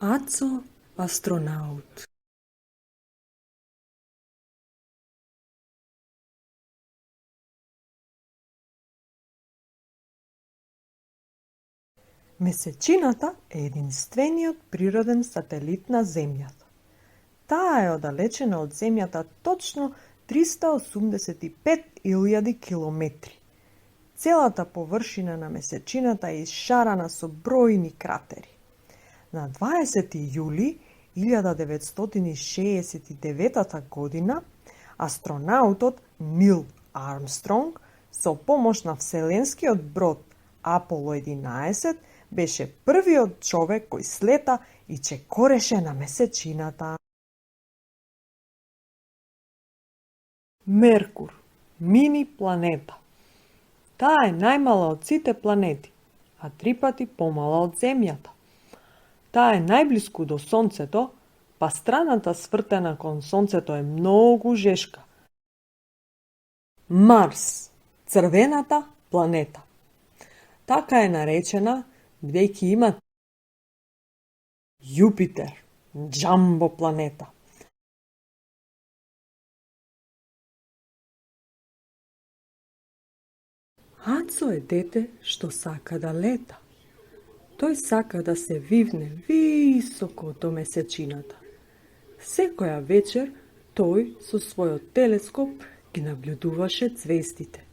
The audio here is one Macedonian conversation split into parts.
Aco астронаут. Месечината е единствениот природен сателит на Земјата. Таа е оддалечена од Земјата точно 385.000 километри. Целата површина на месечината е ишарана со бројни кратери. На 20 јули 1969 година астронаутот Нил Армстронг со помош на вселенскиот брод Аполо 11 беше првиот човек кој слета и чекореше на месечината. Меркур, мини планета. Таа е најмала од сите планети, а 3 пати помала од Земјата. Таа е најблиску до Сонцето, па страната свртена кон Сонцето е многу жешка. Марс, црвената планета. Така е наречена бидејќи има Јупитер, џамбо планета. Ацо е дете што сака да лета. Тој сака да се вивне високо до месечината. Секоја вечер тој со својот телескоп ги наблюдуваше ѕвездите.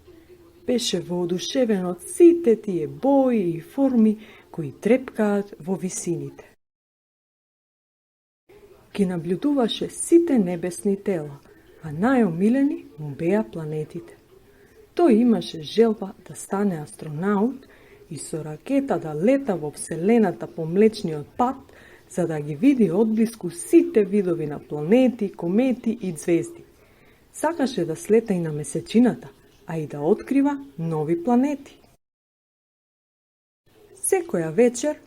Беше воодушевен од сите тие бои и форми кои трепкаат во висините. Ги наблюдуваше сите небесни тела, а најомилени му беа планетите. Тој имаше желба да стане астронаут и со ракета да лета во Вселената по Млечниот пат, за да ги види одблиску сите видови на планети, комети и ѕвезди. Сакаше да слета и на месечината, а и да открива нови планети. Секоја вечер